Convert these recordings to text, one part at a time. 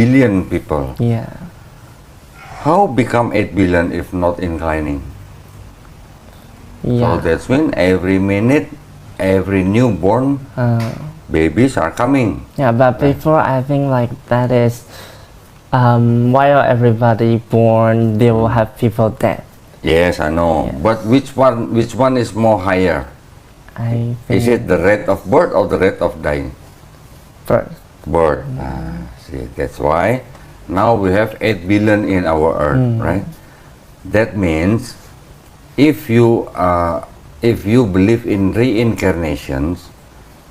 billion people. Yeah. How become 8 billion if not inclining? So Yeah. that's mean every minute, every newborn babies are coming. Yeah, but before I think like that is while everybody born, they will have people dead. Yes, I know. Yes. But which one is more higher? I Is think it the rate of birth or the rate of dying? first. Birth. See, that's why now we have 8 billion in our earth, right? That means if you believe in reincarnations,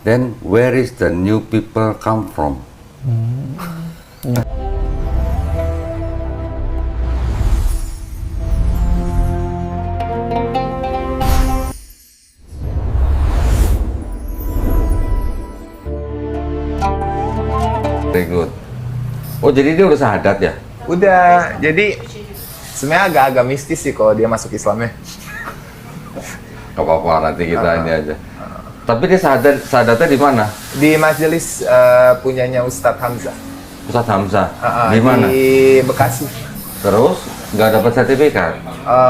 then where is the new people come from? Very good. Oh, jadi dia udah syahadat ya? Udah, jadi sebenarnya agak-agak mistis sih kalau dia masuk Islamnya. Gak apa-apa, nanti kita ini aja. Tapi dia syahadatnya di mana? Di majelis punyanya Ustadz Hamzah. Ustadz Hamzah. Di mana? Di Bekasi. Terus nggak dapat sertifikat?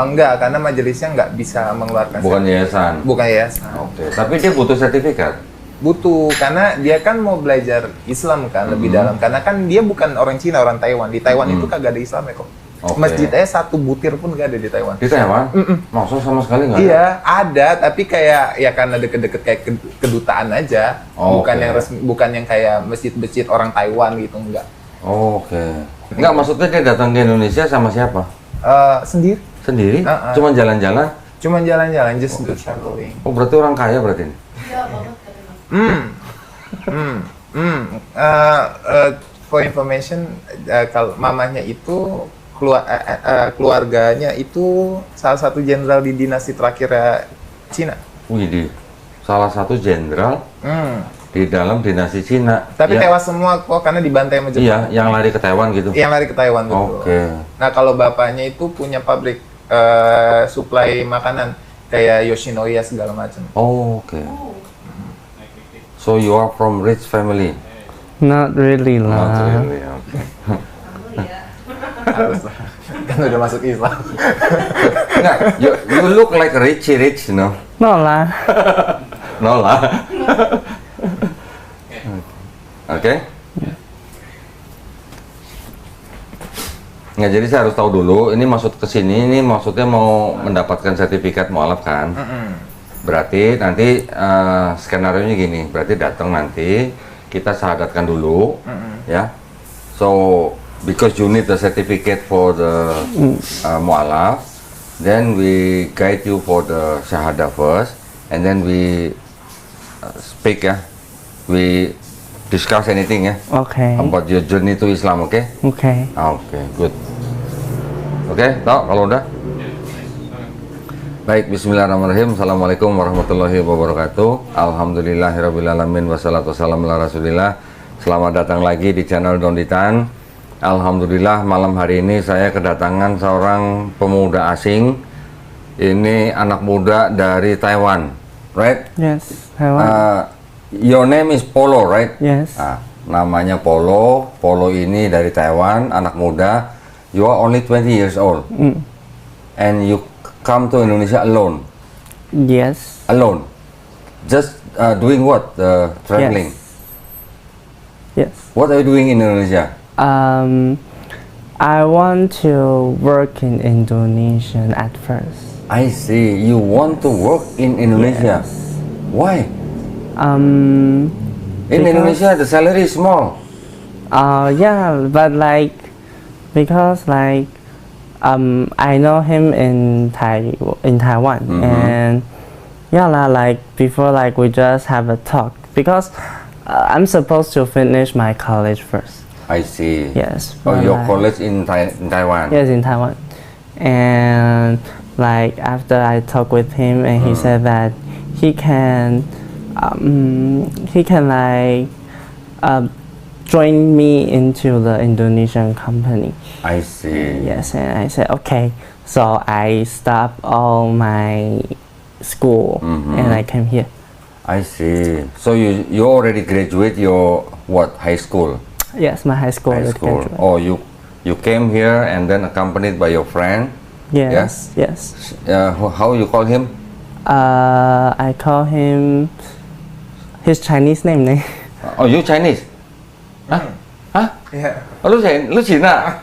Enggak, karena majelisnya nggak bisa mengeluarkan. Bukan sertifikat. yayasan. Bukan yayasan. Oke. Tapi dia butuh sertifikat. Butuh, karena dia kan mau belajar Islam kan lebih dalam. Karena kan dia bukan orang Cina, orang Taiwan. Di Taiwan itu kagak ada Islamnya kok. Oke. Masjidnya satu butir pun nggak ada di Taiwan. Di Taiwan? Maksudnya sama sekali nggak ada? Iya, ada, tapi kayak ya karena deket-deket kayak kedutaan aja, Oh, bukan oke. yang resmi, bukan yang kayak masjid-masjid orang Taiwan gitu, enggak. Oke. Nggak, maksudnya dia datang ke Indonesia sama siapa? Sendiri, Sendiri? Cuma jalan-jalan? cuman jalan-jalan, just do traveling. Oh, berarti orang kaya berarti ini? For information, kalau mamanya itu keluarganya itu salah satu jenderal di dinasti terakhir Cina. Widih, salah satu jenderal di dalam dinasti Cina. Tapi Ya- tewas semua kok karena dibantai sama Jepang. Iya, yang lari ke Taiwan gitu. Yang lari ke Taiwan betul. Oke. Nah kalau bapaknya itu punya pabrik suplai makanan kayak Yoshinoya segala macam. Oh, oke. So you are from rich family? Not really Not lah. really, okay. Harus lah. Kan udah masuk Islam. Nggak, you look like rich, you know? No lah. No lah. Oke. Nggak, jadi saya harus tahu dulu, ini maksud kesini, ini maksudnya mau mendapatkan sertifikat mualaf kan? Berarti nanti skenario-nya gini, berarti datang nanti, kita syahadatkan dulu, ya. So, because you need the certificate for the mualaf, then we guide you for the syahadah first, and then we speak ya, we discuss anything ya, Okay. about your journey to Islam, oke? Okay. Oke, good. Oke, tau kalau udah? Baik, bismillahirrahmanirrahim. Assalamualaikum warahmatullahi wabarakatuh. Alhamdulillahirrabbilalamin. Wassalatu wassalamu ala rasulillah. Selamat datang lagi di channel Donditan. Alhamdulillah, malam hari ini saya kedatangan seorang pemuda asing. Ini anak muda dari Taiwan, right? Yes. Taiwan. Your name is Polo, right? Yes. Nah, namanya Polo. Polo ini dari Taiwan, anak muda. You are only 20 years old. And you come to Indonesia alone. Yes. Alone. Just doing what? Traveling. Yes. What are you doing in Indonesia? I want to work in Indonesia at first. I see. You want to work in Indonesia. Why? In Because- Indonesia, the salary is small. Yeah, but like, because like, I know him in Taiwan, and yeah, like before, like we just have a talk because I'm supposed to finish my college first. I see. Yes. Oh, but your like- college in Taiwan. Yes, in Taiwan, and like after I talked with him, and he said that he can like join me into the Indonesian company. I see. Yes, and I said okay. So I stopped all my school and I came here. I see. So you already graduate your what high school? Yes, my high school. High school. graduate. Oh, you came here and then accompanied by your friend. Yes, yes. How you call him? I call him his Chinese name. Oh, you Chinese? Hah? Hah? Iya. Oh, lu Cina?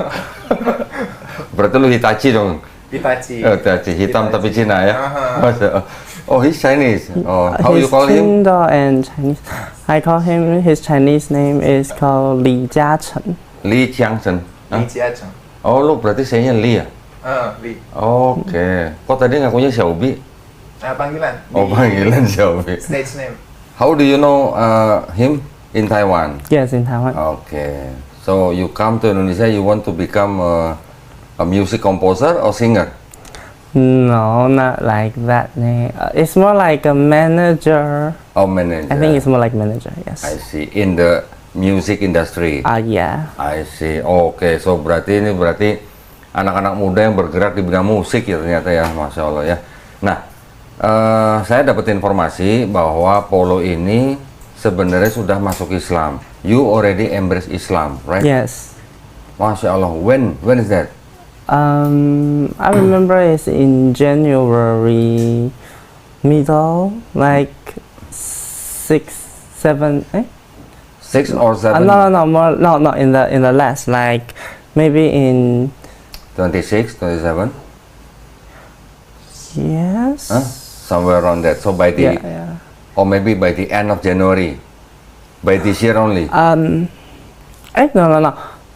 Berarti lu Hitachi dong. Itachi. Hitachi, hitam tapi Cina ya? Aha. Oh, he's Chinese. Oh, how you His call him? Kindle and Chinese. I call him. His Chinese name is called Li Jiacheng. Li Qiangchen. Li Jiacheng. Oh, lu berarti sayanya Li ya? Li. Oke. Kok tadi ngakunya Xiaobi? Panggilan. Oh, Di panggilan Xiaobi. Stage name. How do you know him in Taiwan? Yes, in Taiwan. Okay. So you come to Indonesia, you want to become a music composer or singer? No, not like that. It's more like a manager. Oh, manager. I think it's more like manager. Yes. I see. In the music industry. Yeah. I see. Oke, so berarti ini anak-anak muda yang bergerak di bidang musik ya ternyata ya, Masya Allah ya. Nah, saya dapat informasi bahwa Polo ini sebenarnya sudah masuk Islam. You already embrace Islam, right? Yes. Masya Allah. When is that? I remember it's in January middle, like 6, 7, 6 or 7? no, more, no, in the last, like maybe in 26, 27? yes. Huh? Somewhere around that. So by the, Yeah. or maybe by the end of January, by this year only. No.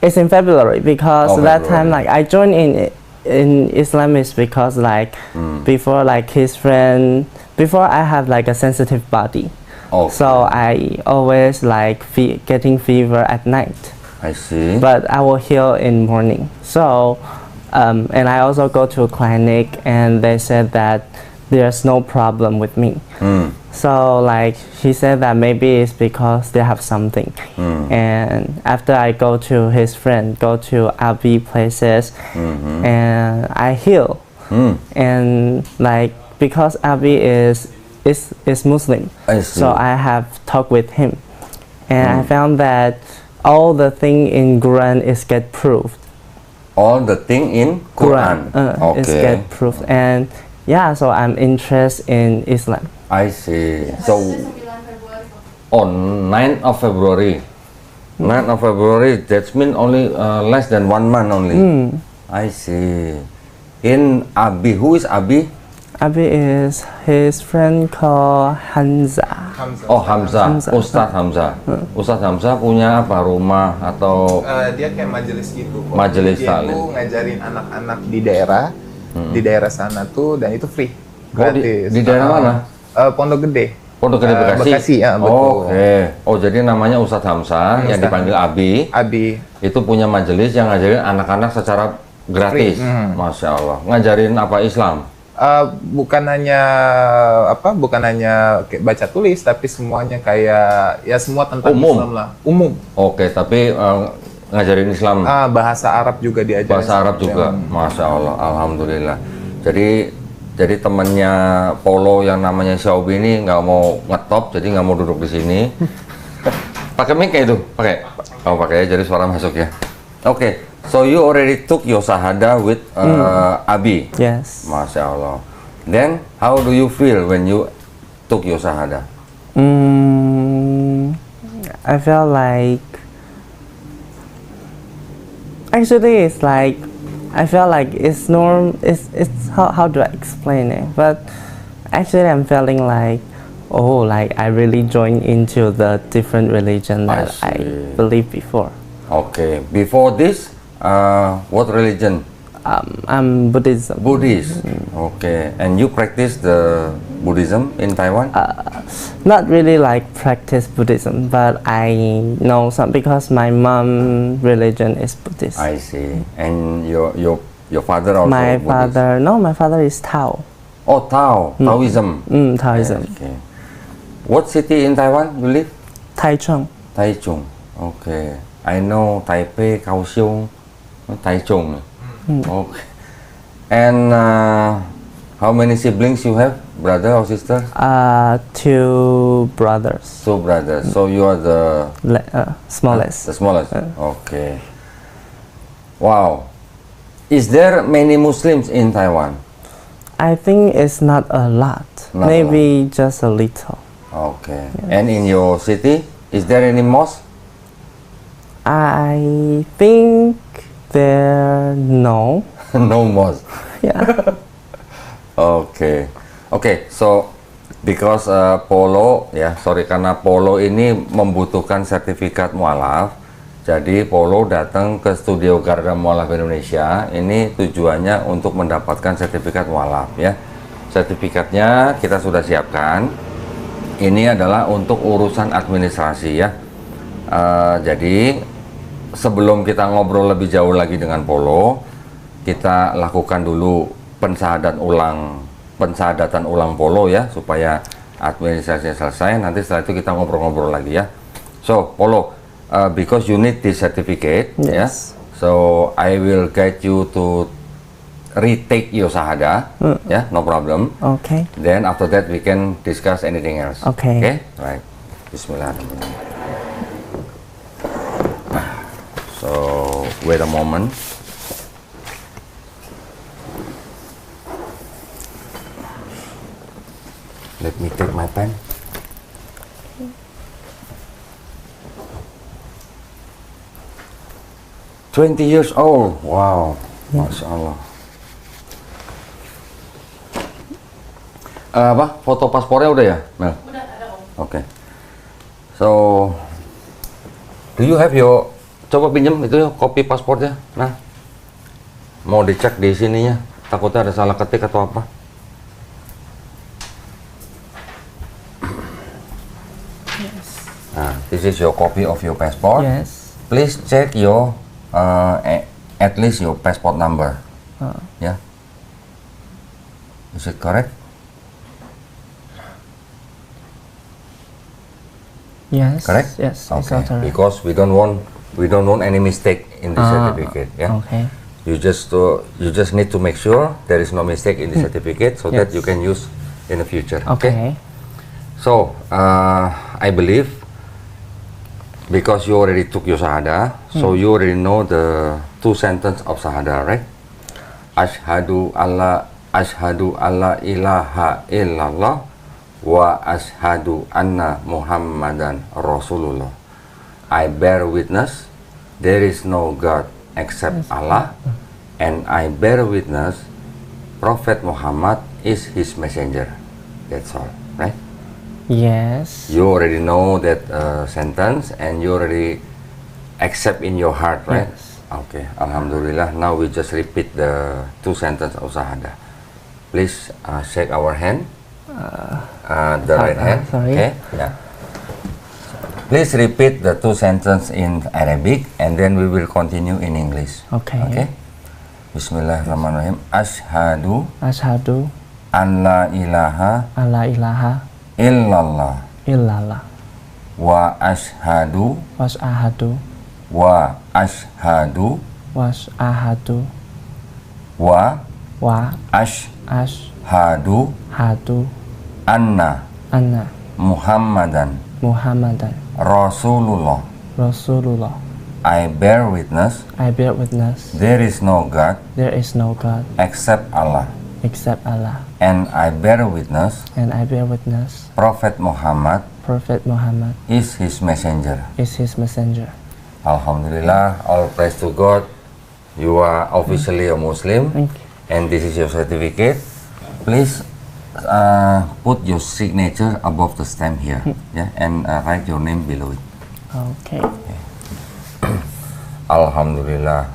It's in February because Oh, that time February. like I joined in Islam is because like before like his friend before I have like a sensitive body, Okay. so I always like getting fever at night, I see. but I will heal in morning. So and I also go to a clinic and they said that there's no problem with me. So like he said that maybe it's because they have something. And after I go to his friend, go to Abi places, and I heal. And like because Abi is Muslim, I see. so I have talked with him, and I found that all the thing in Quran is get proved. All the thing in Quran. Is Okay. get proved, and yeah, so I'm interested in Islam. I see. So on 9th of February. 9th of February, that means only less than 1 month only. I see. In Abi, who is Abi? Abi is his friend called Hamza. Hamzah. Oh, Hamzah. Hamzah. Ustadz Hamzah. Ustadz Hamzah punya apa? Rumah atau Dia kayak majelis gitu. kok. Majelis Dia taklim. tuh ngajarin anak-anak di daerah sana tuh, dan itu free, gratis. di daerah mana? Pondok Gede. Pondok Gede Bekasi? Bekasi, ya, betul. Oke. Oh, jadi namanya Ustadz Hamzah yang Ustadz dipanggil Abi. Abi. Itu punya majelis yang ngajarin anak-anak secara gratis. Free. Masya Allah. Ngajarin apa Islam? Bukan hanya kayak baca tulis, tapi semuanya kayak ya semua tentang Umum. Islam lah. Umum. Oke, tapi ngajarin Islam. Bahasa Arab juga diajarin. Bahasa Arab juga. Masya Allah. Alhamdulillah. Jadi temannya Polo yang namanya Xiaobi ini nggak mau ngetop, jadi nggak mau duduk di sini. Pakai mic ya itu? Pakai? Oh, pakai ya, jadi suara masuk ya. Oke. So you already took your shahada with Abi. Yes. Masya Allah. Then how do you feel when you took your shahada? I felt like actually it's like I felt like it's it's how do I explain it? But actually I'm feeling like like I really joined into the different religion I that I see. believed before. Okay. Before this, what religion? I'm Buddhism. Buddhist. Okay. And you practice the Buddhism in Taiwan? Not really like practice Buddhism, but I know some because my mom religion is Buddhist. I see. And your father also My Buddhist? my father is Tao. Oh, Taoism. Taoism. Okay. What city in Taiwan you live? Taichung. Taichung. Okay. I know Taipei, Kaohsiung, Taichung. Okay. And How many siblings you have? Brother or sister? 2 brothers. 2 brothers. So you are the Smallest. the smallest. Okay. Wow. Is there many Muslims in Taiwan? I think it's not a lot. Not a Maybe just a little. Okay. And in your city, is there any mosque? I think there no. No mosque. Yeah. Okay. Okay. So because Polo ya, sorry karena Polo ini membutuhkan sertifikat mualaf. Jadi Polo datang ke studio Garda Mualaf Indonesia. Ini tujuannya untuk mendapatkan sertifikat mualaf ya. Sertifikatnya kita sudah siapkan. Ini adalah untuk urusan administrasi ya. Jadi sebelum kita ngobrol lebih jauh lagi dengan Polo, kita lakukan dulu pensadatan ulang Polo ya, supaya administrasinya selesai. Nanti setelah itu kita ngobrol-ngobrol lagi ya. So Polo, because you need this certificate, Yes. ya. So I will guide you to retake your Shahada, ya, no problem. Okay. Then after that we can discuss anything else. Okay. Okay, right. Bismillahirrahmanirrahim. So wait a moment. Let me take my pen. "20 years old, wow, masya Allah." Apa? Foto paspornya udah ya, Mel? Udah ada om. Oke. So, do you have your? Coba pinjam itu ya, kopi paspornya. Nah, mau dicek di sininya. Takutnya ada salah ketik atau apa. Nah, this is your copy of your passport. Yes. Please check your at least your passport number. Yeah. Is it correct? Yes. Correct? Yes. It's Okay. all correct. Because we don't want any mistake in the certificate. Yeah. Okay. You just need to make sure there is no mistake in the certificate, so that Yes. you can use in the future. Okay. So I believe because you already took your Shahada, so you already know the 2 sentences of Shahada, right? Ashhadu alla ilaha illallah wa ashhadu anna Muhammadan Rasulullah. I bear witness there is no God except Allah, and I bear witness Prophet Muhammad is his messenger. That's all, right? Yes. You already know that sentence, and you already accept in your heart, right? Yes. Okay, Alhamdulillah. Now we just repeat the 2 sentences of Shahada. Please shake our hand, the right hand. sorry. Okay, yeah. Please repeat the 2 sentences in Arabic, and then we will continue in English. Okay. Okay. Bismillahirrahmanirrahim. Ashhadu Ashhadu an la ilaha an la ilaha illallah illallah wa ashhadu wasahadu wa ashhadu wasahadu wa wa ashhadu ashhadu anna anna Muhammadan Muhammadan Rasulullah. Rasulullah. I bear witness I bear witness there is no God there is no God except Allah, except Allah, and I bear witness and I bear witness Prophet Muhammad Prophet Muhammad is his messenger. is his messenger. Alhamdulillah, all praise to God. You are officially a Muslim, Thank you. and this is your certificate. Please put your signature above the stamp here, yeah, and write your name below it. Okay. Alhamdulillah.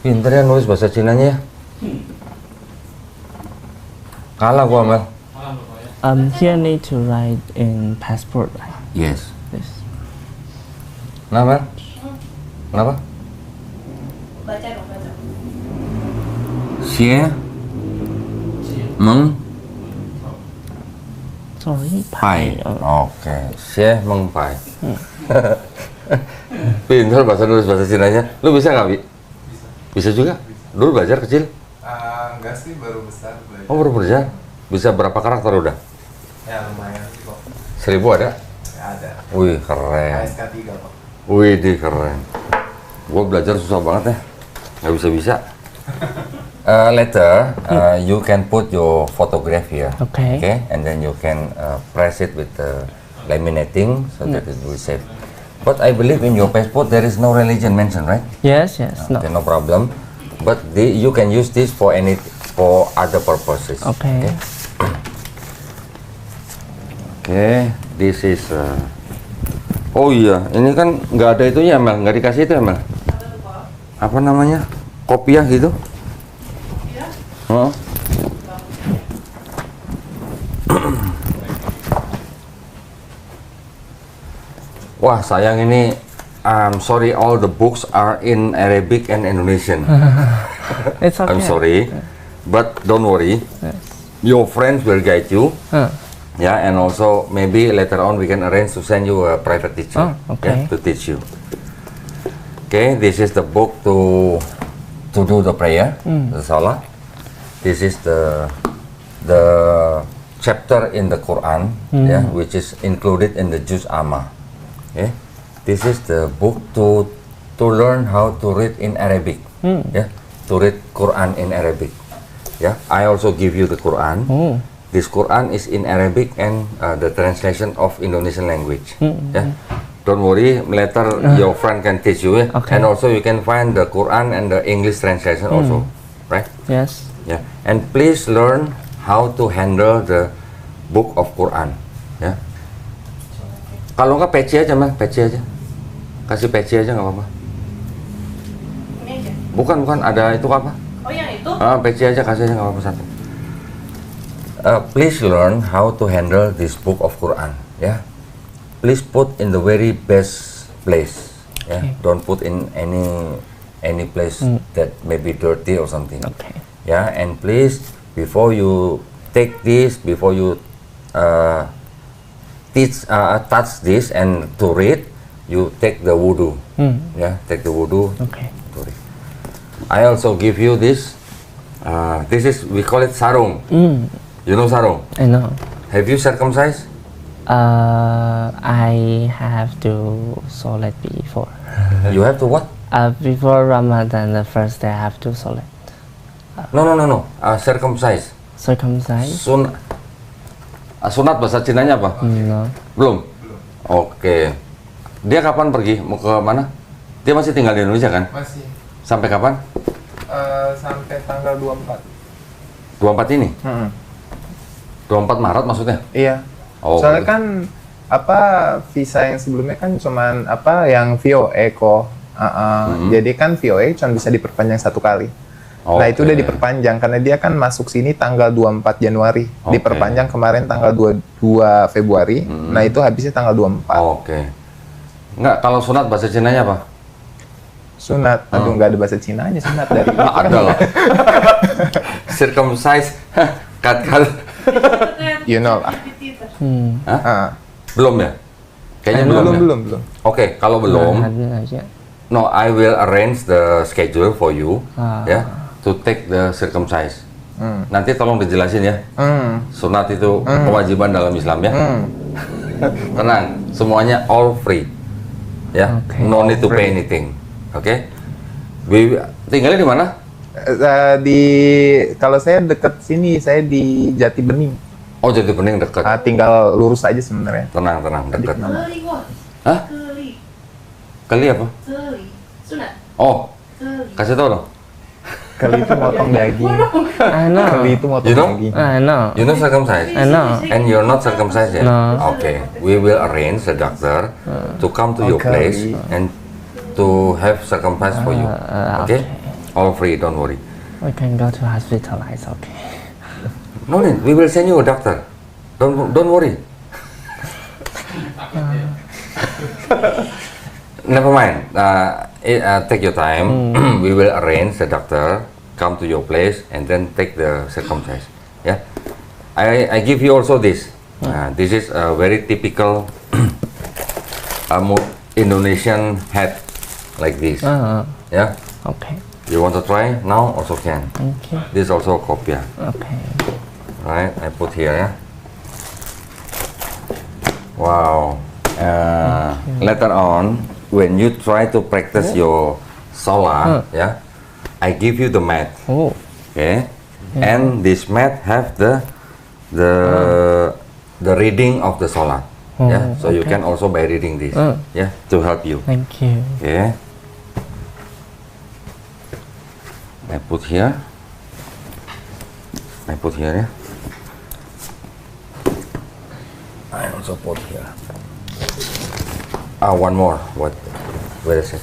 Pinter ya nulis bahasa Cinanya ya. Kalah gua, Mel. Here need to write in passport, right? Yes. This. Nah, Mel? Kenapa? Baca dong, baca. Xie Meng Sorry. Pai. Oke, Xie Meng Pai. Pinter bahasa nulis bahasa Cinanya. Lu bisa nggak, Bi? Bisa juga? Dulu belajar kecil? Enggak sih, baru besar belajar. Oh, baru belajar? Bisa berapa karakter udah? Ya lumayan sih kok. 1000 ada? Ya, ada. Wih, keren. ASK 3 kok. Wih, keren. Gua belajar susah banget ya. Nggak bisa-bisa. Later, you can put your photograph here. Okay. Okay, and then you can press it with the laminating so that it will save. But I believe in your passport there is no religion mentioned, right? Yes, yes. No. Okay, no problem. But you can use this for other purposes. Okay. Okay, this is. Oh iya, ini kan nggak ada itunya, Mel. Nggak dikasih itu, Mel. Apa namanya? Kopiah gitu? Oh. Wah, sayang ini. I'm sorry, all the books are in Arabic and Indonesian. It's okay. I'm sorry, but don't worry. Yes. Your friends will guide you. Huh. Yeah, and also maybe later on we can arrange to send you a private teacher. Oh, okay. Yeah, to teach you. Okay, this is the book to do the prayer, the salah. This is the chapter in the Quran, yeah, which is included in the Juz Amma. Okay, this is the book to learn how to read in Arabic. Yeah, to read Quran in Arabic. Yeah, I also give you the Quran. This Quran is in Arabic and the translation of Indonesian language. Yeah, don't worry. Later your friend can teach you. Okay. And also you can find the Quran and the English translation also, right? Yes. Yeah, and please learn how to handle the book of Quran. Ya. Kalau nggak peci aja mah, peci aja. Kasih peci aja nggak apa-apa. Ini aja. Bukan, ada itu apa? Oh yang itu? Peci aja, kasih aja nggak apa-apa satu. Please learn how to handle this book of Quran. Ya. Please put in the very best place. Ya. Don't put in any place that may be dirty or something. Okay. Yeah, and please, before you take this, before you touch this and to read, you take the wudu. Yeah, take the wudu. Okay. To read. I also give you this. This is, we call it sarung. You know sarung? I know. Have you circumcised? I have to solat before. You have to what? Before Ramadan, the first day I have to solat. No. Circumcise. Circumcised? Sunat bahasa Cinanya apa? No. Belum? Oke. Dia kapan pergi? Mau ke mana? Dia masih tinggal di Indonesia kan? Masih. Sampai kapan? Sampai tanggal 24. 24 ini? 24 Maret maksudnya? Iya. Oh. Soalnya kan visa yang sebelumnya kan cuman yang VOE kok. Jadi kan VOE cuma bisa diperpanjang 1 kali. Nah itu udah diperpanjang karena dia kan masuk sini tanggal 24 Januari. Diperpanjang kemarin tanggal 22 Februari. Nah itu habisnya tanggal 24. Oke. Enggak, kalau sunat bahasa Cinanya apa? Sunat. Aduh nggak ada bahasa Cinanya sunat dari itu. Ada lah. Circumcise. Kat. You know lah. Belum ya? Kayaknya belum ya? Belum. Oke, kalau belum, Ada aja. no, I will arrange the schedule for you, ya, to take the circumcise. Nanti tolong dijelasin ya. Sunat itu kewajiban dalam Islam ya. Tenang, semuanya all free. Ya, Okay. no need to pay anything. Oke. Tinggalnya di mana? Kalau saya deket sini, saya di Jati Bening. Oh, Jati Bening dekat. Tinggal lurus aja sebenarnya. Tenang, dekat. Keli gua. Hah? Keli. Kali apa? Keli. Sunat. Oh, Keli. kasih tau dong. Kali itu motong daging. I know. Kali itu motong You know? daging. I know. You know circumcised? I know. And you're not circumcised yet? No. Okay, we will arrange a doctor to come to your Okay. place and to have circumcised for you. Okay? All free, don't worry. We can go to hospital. It's okay. No need, we will send you a doctor. Don't worry. Never mind. Take your time. We will arrange the doctor come to your place and then take the circumcise. Yeah. I give you also this. This is a very typical Indonesian hat like this. Yeah. Okay. You want to try now? Also can. Okay. This also kopia. Okay. Right, I put here ya. Wow. Later on, when you try to practice your salah, yeah, I give you the mat. Oh. Okay, and this mat have the reading of the salah. Yeah, so you okay. can also by reading this. Yeah, to help you. Thank you. Okay. I put here. I put here. Yeah. I also put here. One more. What? Where is it?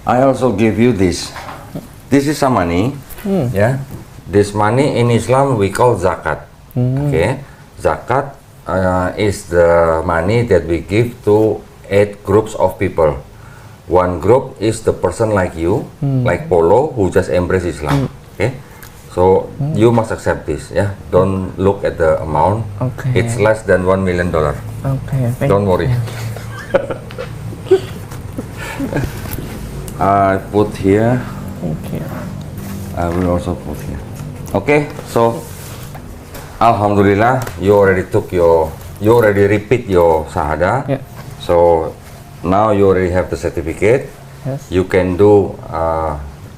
I also give you this. This is some money. Yeah. This money in Islam we call zakat. Okay. Zakat is the money that we give to 8 groups of people. One group is the person like you, like Polo, who just embrace Islam. Okay. So you must accept this. Yeah. Don't look at the amount. Okay. It's less than $1 million. Okay. Don't worry. I put here. Thank you. I will also put here. Okay, so Alhamdulillah, you already repeat your Shahada. Yeah. So now you already have the certificate. Yes. You can do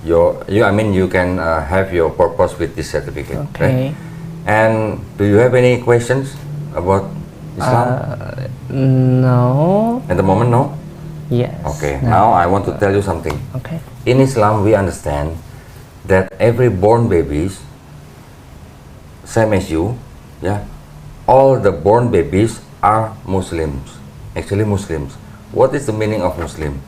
you can have your purpose with this certificate. Okay. Right? And do you have any questions about Islam? No. At the moment, no? Yes. Okay, No. now I want to tell you something. Okay. In Islam, we understand that every born babies, same as you, yeah, all the born babies are Muslims. Actually, Muslims. What is the meaning of Muslim?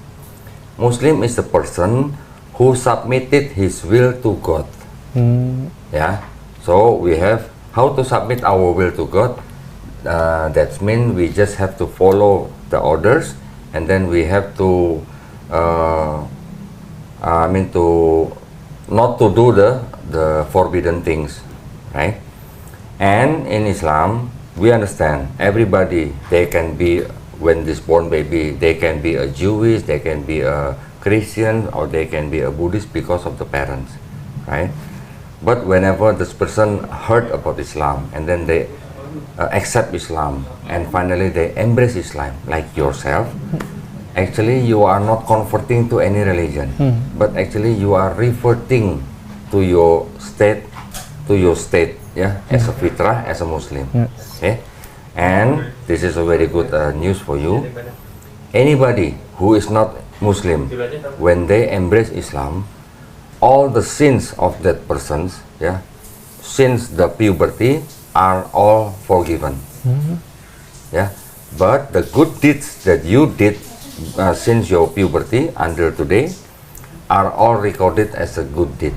Muslim is the person who submitted his will to God. Yeah. So we have how to submit our will to God. That means we just have to follow the orders, and then we have to not to do the forbidden things, right? And in Islam, we understand everybody, they can be, when this born baby, they can be a Jewish, they can be a Christian, or they can be a Buddhist because of the parents, right? But whenever this person heard about Islam and then they accept Islam and finally they embrace Islam, like yourself, actually you are not converting to any religion, but actually you are reverting to your state, yeah, as a fitrah, as a Muslim. Okay, and this is a very good news for you. Anybody who is not Muslim, when they embrace Islam, all the sins of that persons, yeah, since the puberty, are all forgiven. Yeah, but the good deeds that you did since your puberty until today are all recorded as a good deed.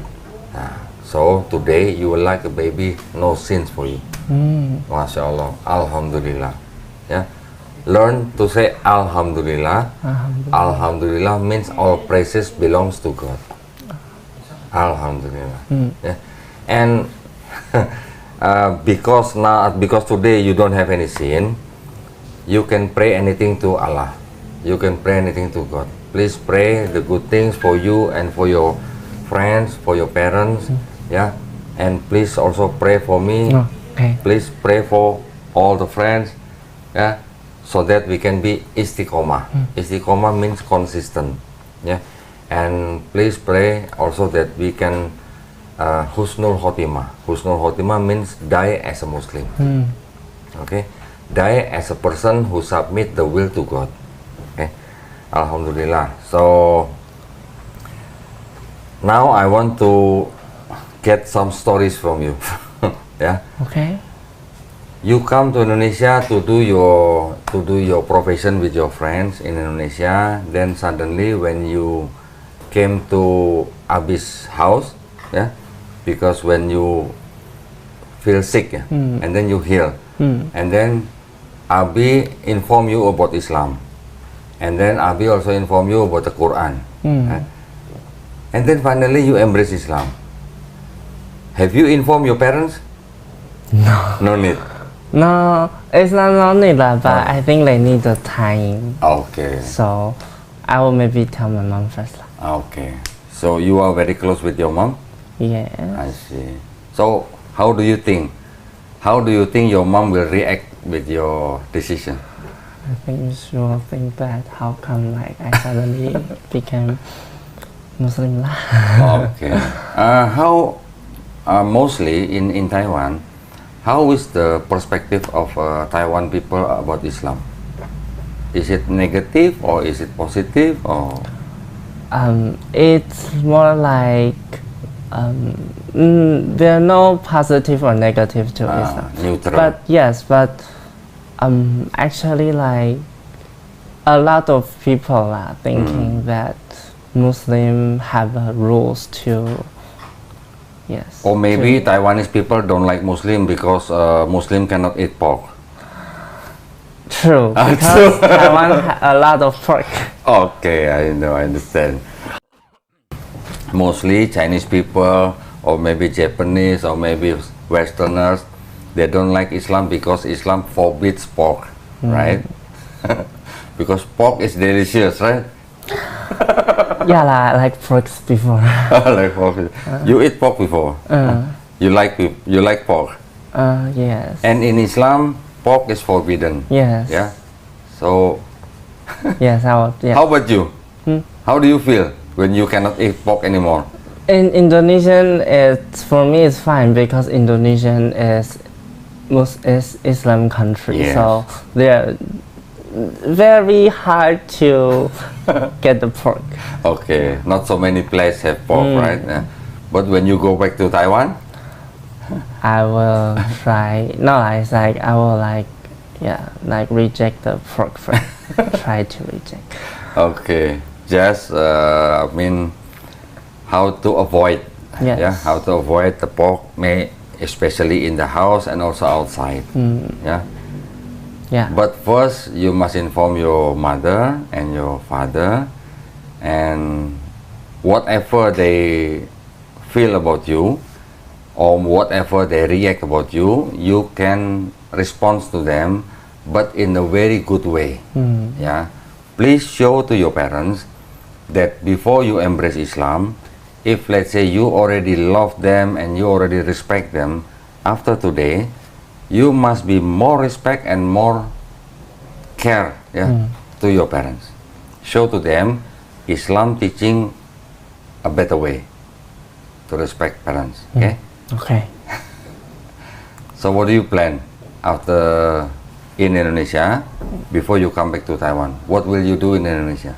So today you will like a baby, no sins for you. Masya Allah, Alhamdulillah. Yeah, learn to say Alhamdulillah. Alhamdulillah means all praises belongs to God. Alhamdulillah. Yeah. And because today you don't have any sin, you can pray anything to Allah. You can pray anything to God. Please pray the good things for you and for your friends, for your parents. Yeah. And please also pray for me. Okay. Please pray for all the friends. Yeah. So that we can be istiqomah. Istiqomah means consistent. Yeah. And please pray also that we can husnul khotimah. Husnul khotimah means die as a Muslim. Okay, die as a person who submit the will to God. Okay, Alhamdulillah. So now I want to get some stories from you. Yeah. Okay. You come to Indonesia to do your profession with your friends in Indonesia. Then suddenly when you came to Abi's house, yeah, because when you feel sick, yeah, and then you heal, and then Abi inform you about Islam, and then Abi also inform you about the Quran, right? And then finally you embrace Islam. Have you informed your parents? No. No need. No, it's not only that, but I think they need the time. Okay. So I will maybe tell my mom first. Okay. So you are very close with your mom? Yeah. I see. So how do you think? How do you think your mom will react with your decision? I think she will think that how come like I suddenly became Muslim lah. Okay. How mostly in Taiwan, how is the perspective of Taiwan people about Islam? Is it negative or is it positive or? It's more like there are no positive or negative to Islam. Neutral. But yes, but actually like a lot of people are thinking that Muslim have rules to yes. Or maybe to- Taiwanese people don't like Muslim because Muslim cannot eat pork. True, Ah, because Taiwan a lot of pork. Okay, I know, I understand. Mostly Chinese people or maybe Japanese or maybe Westerners, they don't like Islam because Islam forbids pork, right? Because pork is delicious, right? Yeah, like porks before. Like pork. You eat pork before? You like pork? Yes. And in Islam, pork is forbidden. Yes. Yeah. So, Yes, I will. Yeah. how about you? How do you feel when you cannot eat pork anymore? In Indonesian, it's for me it's fine because Indonesian is Islam country, Yes. so they're very hard to get the pork. Okay, not so many places have pork, right? Yeah. But when you go back to Taiwan, I will try. No, it's like I will like, yeah, like reject the pork first. Try to reject. okay, just I mean, how to avoid, Yes. yeah, how to avoid the pork, especially in the house and also outside, yeah. Yeah. But first, you must inform your mother and your father, and whatever they feel about you, or whatever they react about you, you can respond to them, but in a very good way. Yeah, please show to your parents that before you embrace Islam, if let's say you already love them and you already respect them, after today, you must be more respect and more care, yeah, to your parents. Show to them Islam teaching a better way to respect parents. Okay. Okay. So what do you plan after in Indonesia before you come back to Taiwan? What will you do in Indonesia?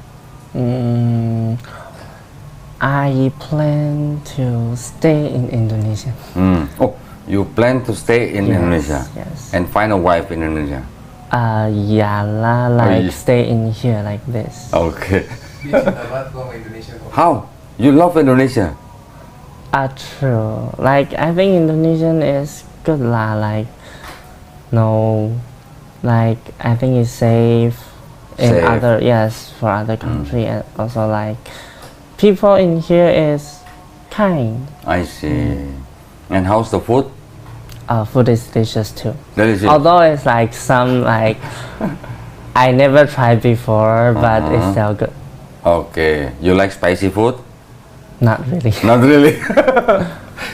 I plan to stay in Indonesia. Oh, you plan to stay in Yes, Indonesia yes. and find a wife in Indonesia. Yeah lah, like you- stay in here like this. Okay. Dia cinta banget gua sama Indonesia kok. How? You love Indonesia? True. Like I think Indonesian is good lah. Like no, like I think it's safe in Safe. other for other country and also like people in here is kind. I see. And how's the food? Food is delicious too. Delicious. Although it's like some like I never tried before, but it's still good. Okay. You like spicy food? Not really. Not really.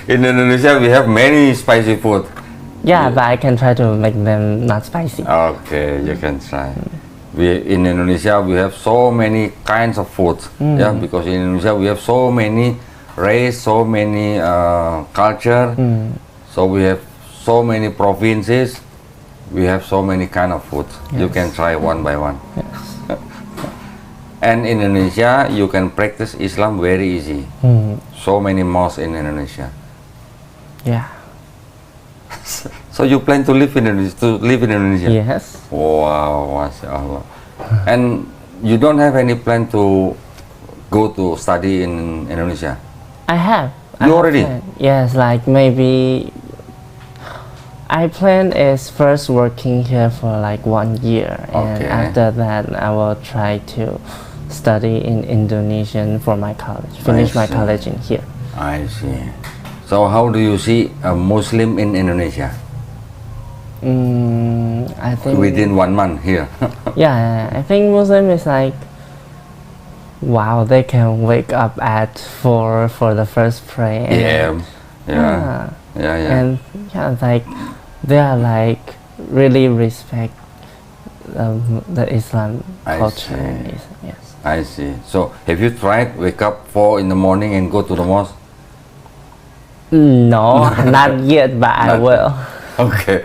In Indonesia, we have many spicy food. Yeah, but I can try to make them not spicy. Okay, you can try. We in Indonesia we have so many kinds of food. Yeah, because in Indonesia we have so many race, so many culture. So we have so many provinces. We have so many kind of food. You can try one by one. And in Indonesia, you can practice Islam very easy. So many mosques in Indonesia. Yeah. So you plan to live in Indonesia? Yes. Wow, Masya Allah. And you don't have any plan to go to study in Indonesia? I have. You I have already? planned. Yes, like maybe I plan is first working here for like 1 year, and Okay. after that I will try to study in Indonesian for my college. Finish my see. college in here. I see. So how do you see a Muslim in Indonesia? I think within 1 month here? yeah, I think Muslim is like, wow, they can wake up at 4 for the first prayer. Yeah, yeah, yeah. And yeah, like they are like really respect the Islam I culture. see. Yes. I see. So, have you tried wake up 4 in the morning and go to the mosque? No, not yet, but I will. Okay.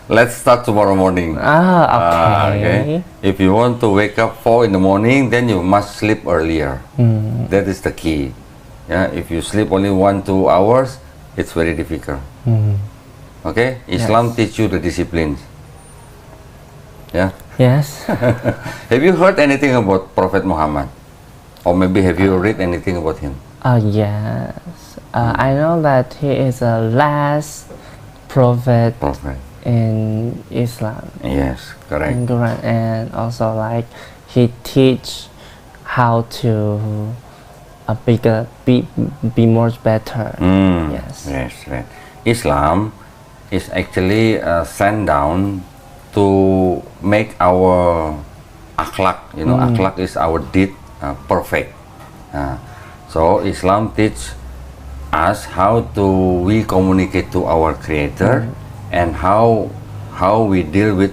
Let's start tomorrow morning. Okay. If you want to wake up 4 in the morning, then you must sleep earlier. That is the key. Yeah. If you sleep only 1-2 hours, it's very difficult. Okay. Islam teach you the disciplines. Yeah. Yes. Have you heard anything about Prophet Muhammad? Or maybe have you read anything about him? Yes. I know that he is the last prophet Prophet. in Islam. Yes, correct. In Quran, and also like he teach how to be more better. Yes. Yes, right. Islam is actually sent down to make our akhlak, akhlak is our deed perfect. So Islam teach us how to we communicate to our Creator and how we deal with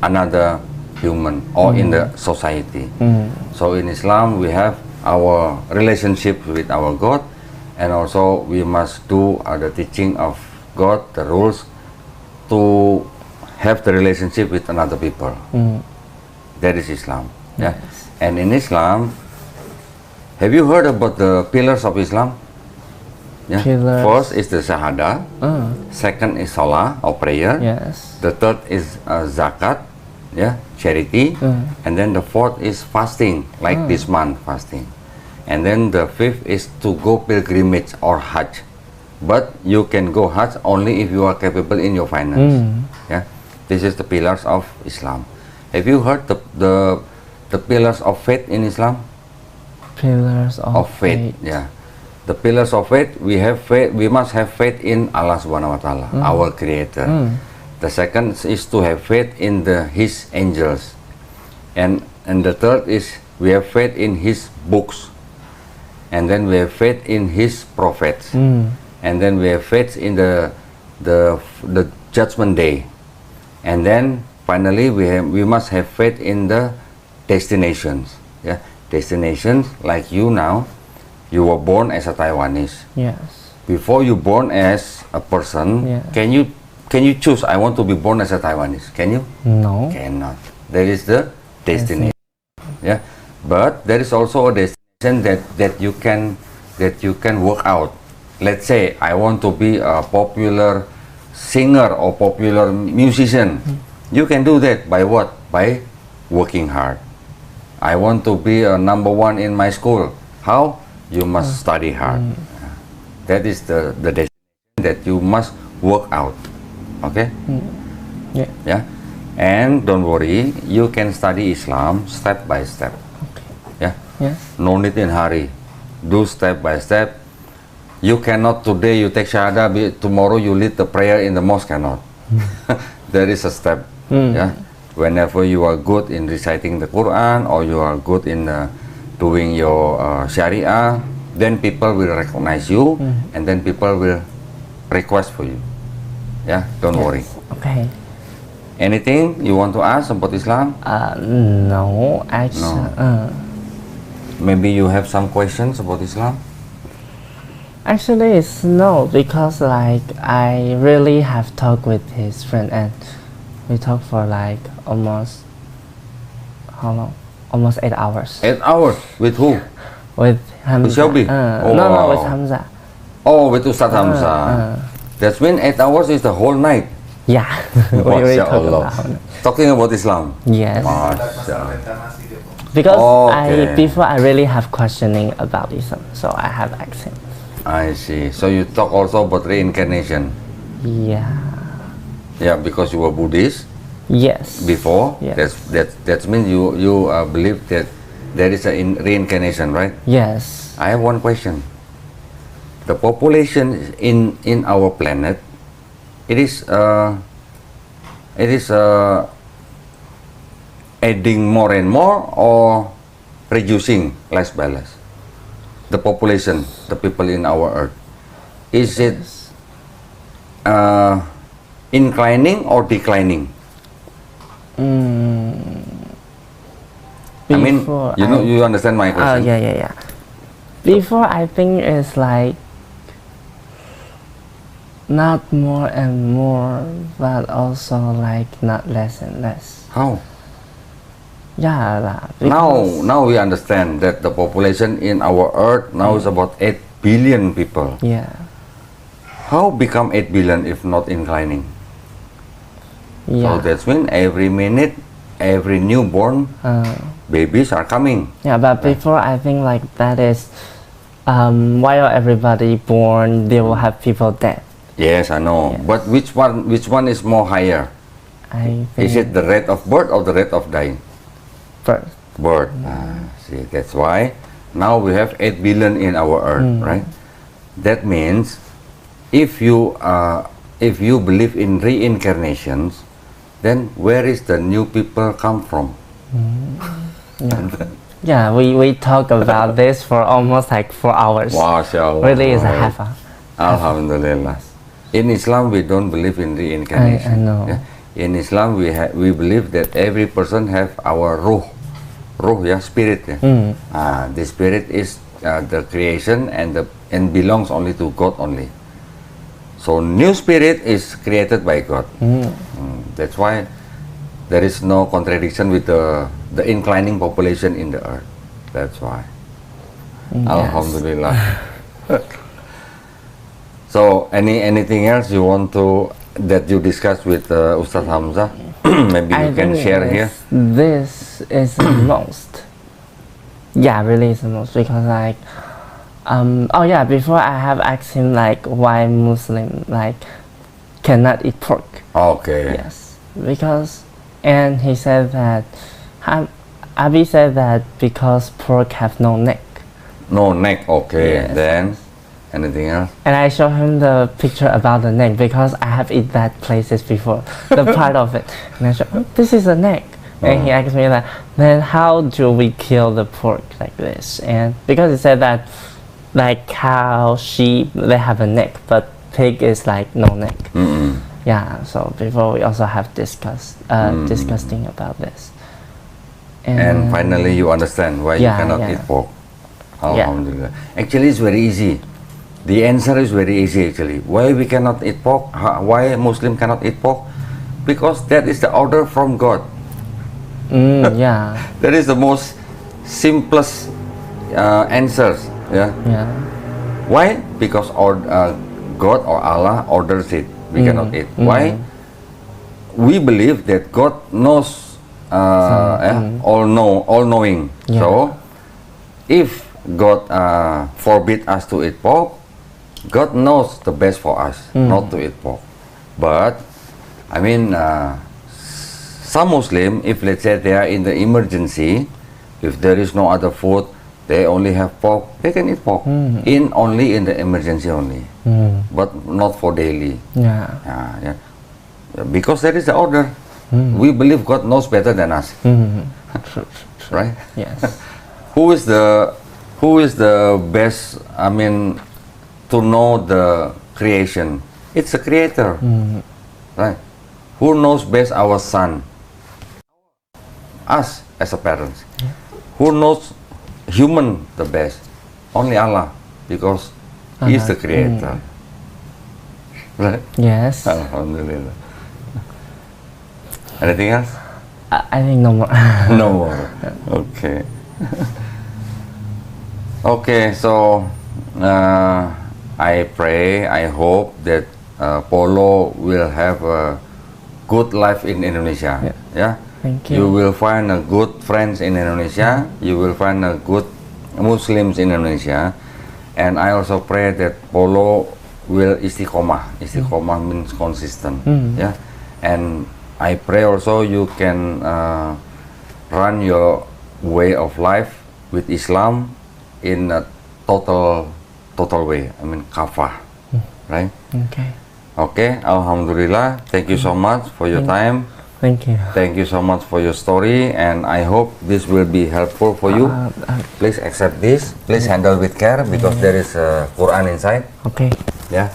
another human or in the society. So in Islam we have our relationship with our God, and also we must do the teaching of God, the rules to have the relationship with another people. That is Islam. Yeah. And in Islam, have you heard about the pillars of Islam? Yeah. Pillars. First is the Shahada. Second is Salah or prayer. Yes. The third is zakat, yeah, charity. And then the fourth is fasting, like this month fasting. And then the fifth is to go pilgrimage or Hajj. But you can go Hajj only if you are capable in your finance. Yeah, this is the pillars of Islam. Have you heard the pillars of faith in Islam? Pillars of faith. Yeah, the pillars of faith. We have faith. We must have faith in Allah Subhanahu Wa Taala, our Creator. The second is to have faith in His angels, and the third is we have faith in His books, and then we have faith in His prophets, and then we have faith in the judgment day, and then finally we must have faith in the destinations. Yeah, destinations like you now, you were born as a Taiwanese. Yes. Before you born as a person, can you choose? I want to be born as a Taiwanese. Can you? No. Cannot. There is the destination. Yeah, but there is also a destination that you can work out. Let's say I want to be a popular singer or popular musician. You can do that by what? By working hard. I want to be a number one in my school. How? You must study hard. That is the destination that you must work out. Okay? Yeah. Yeah. And don't worry, you can study Islam step by step. Okay. Yeah. Yes. No need in hurry. Do step by step. You cannot today you take Shahada, tomorrow you lead the prayer in the mosque, cannot. There is a step. Yeah. Whenever you are good in reciting the Quran or you are good in doing your Sharia, then people will recognize you and then people will request for you. Yeah, don't worry. Okay. Anything you want to ask about Islam? No, actually. Maybe you have some questions about Islam? Actually, it's no, because like I really have talked with his friend and we talked for like almost how long? Almost 8 hours. 8 hours? With who? With Hamza. Shelby? No, with Hamza. Oh, with Ustaz Hamza. That means 8 hours is the whole night. Yeah. We really Masya talk Allah. about. Talking about Islam. Yes. Masya Allah. Because Okay. before I really have questioning about Islam, so I have asked him. I see. So you talk also about reincarnation. Yeah. Yeah, because you were Buddhist Yes. before. Yes. That means you believe that there is a reincarnation, right? Yes. I have one question. The population in our planet it is adding more and more or reducing less by less? The population, the people in our earth, is it inclining or declining? I mean, Before you understand my Oh question? yeah. Before I think it's like not more and more, but also like not less and less. How? Yeah lah. Now we understand that the population in our earth now is about 8 billion people. Yeah. How become 8 billion if not inclining? Yeah. So that's mean every minute, every newborn babies are coming. Yeah, but before I think like that is while everybody born, they will have people dead. Yes, I know. Yes. But which one is more higher? I think Is it the rate of birth or the rate of dying? first. Birth. See, that's why now we have 8 billion in our earth, right? That means if you believe in reincarnations, then where is the new people come from? Yeah, we talk about this for almost like 4 hours. MashaAllah. Really is a half hour. Alhamdulillah. In Islam, we don't believe in reincarnation. I know. Yeah? In Islam, we believe that every person have our ruh, spirit. Yeah? The spirit is the creation and belongs only to God only. So new spirit is created by God. That's why there is no contradiction with the inclining population in the earth. That's why. Alhamdulillah. So anything else you want to that you discuss with Ustaz Hamzah? Maybe you can think share here. This is the most. Yeah, really is the most because like, oh yeah, before I have asked him like why Muslim like cannot eat pork. Okay. Yes, because and he said that, Abi said that because pork have no neck. No neck. Okay. Yes. Then anything else? And I show him the picture about the neck because I have eaten that places before, the part of it. And I show, oh, this is a neck. And he asked me like, then how do we kill the pork like this? And because he said that, like cow, sheep, they have a neck, but pig is like no neck. Yeah. So before we also have discussing about this. And finally, you understand why you cannot eat pork. Alhamdulillah. Actually, it's very easy. The answer is very easy actually. Why we cannot eat pork? Why Muslim cannot eat pork? Because that is the order from God. Yeah. That is the most simplest answers. Yeah. Yeah. Why? Because God or Allah orders it. We cannot eat. Why? We believe that God knows, all knowing. Yeah. So, if God forbid us to eat pork, God knows the best for us not to eat pork. But I mean, some Muslim, if let's say they are in the emergency, if there is no other food, they only have pork, they can eat pork. Only in the emergency only, but not for daily. Yeah. Yeah. Because that is the order. We believe God knows better than us. True. Right? Yes. Who is the best, I mean, to know the creation? It's the creator. Right? Who knows best our son? Us as a parents. Who knows human the best? Only Allah, because He is the creator. Right? Yes. Alhamdulillah. Anything else? I think no more. No more. Okay. Okay, so I pray, I hope that Polo will have a good life in Indonesia. Yeah. Thank You you. will find a good friends in Indonesia. You will find a good Muslims in Indonesia. And I also pray that Polo will istiqomah. Istiqomah means consistent. Yeah. And I pray also you can run your way of life with Islam in a total way. I mean kafah, right? Okay. Oke, alhamdulillah. Thank you so much for your time. Thank you. Thank you so much for your story, and I hope this will be helpful for you. Please accept this. Please handle with care because there is a Quran inside. Okay. Yeah.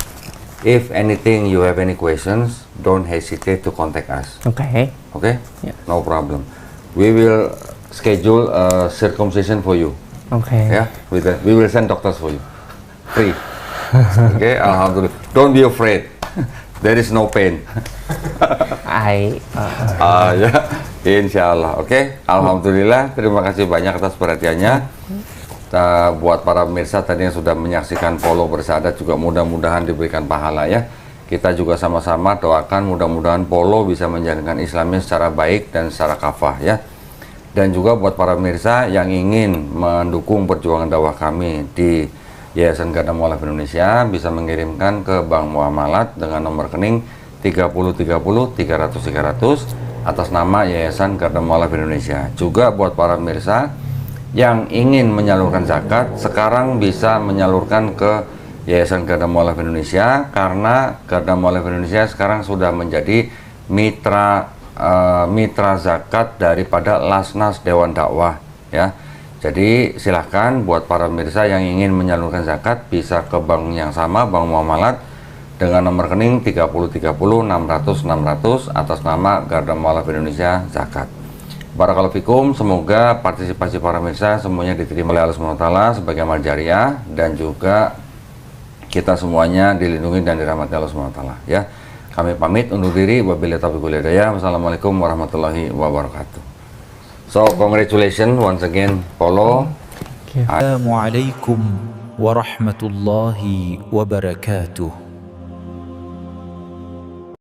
If anything you have any questions, don't hesitate to contact us. Okay. Okay? Yeah. No problem. We will schedule a circumcision for you. Okay. Yeah. We will send doctors for you. Free. Okay. Alhamdulillah. Don't be afraid. There is no pain. Ya, insya Allah. Oke, alhamdulillah. Terima kasih banyak atas perhatiannya. Buat para pemirsa tadi yang sudah menyaksikan Polo Bersahadat juga mudah-mudahan diberikan pahala ya. Kita juga sama-sama doakan mudah-mudahan Polo bisa menjalankan Islamnya secara baik dan secara kafah ya. Dan juga buat para pemirsa yang ingin mendukung perjuangan dakwah kami di Yayasan Garda Mualaf Indonesia bisa mengirimkan ke Bank Muamalat dengan nomor rekening 3030 300 300 atas nama Yayasan Garda Mualaf Indonesia. Juga buat para pemirsa yang ingin menyalurkan zakat sekarang bisa menyalurkan ke Yayasan Garda Mualaf Indonesia karena Garda Mualaf Indonesia sekarang sudah menjadi mitra zakat daripada Lasnas Dewan Dakwah ya. Jadi silahkan buat para pemirsa yang ingin menyalurkan zakat bisa ke bank yang sama, Bank Muamalat dengan nomor rekening 3030 600 600 atas nama Garda Mualaf Indonesia Zakat. Barakallahu fikum, semoga partisipasi para pemirsa semuanya diterima oleh Allah SWT sebagai amal jariah dan juga kita semuanya dilindungi dan dirahmati Allah SWT ya. Kami pamit undur diri, wabillahi taufiq wal hidayah. Wassalamualaikum warahmatullahi wabarakatuh. So congratulations once again, Polo. Thank you. Assalamualaikum warahmatullahi wabarakatuh.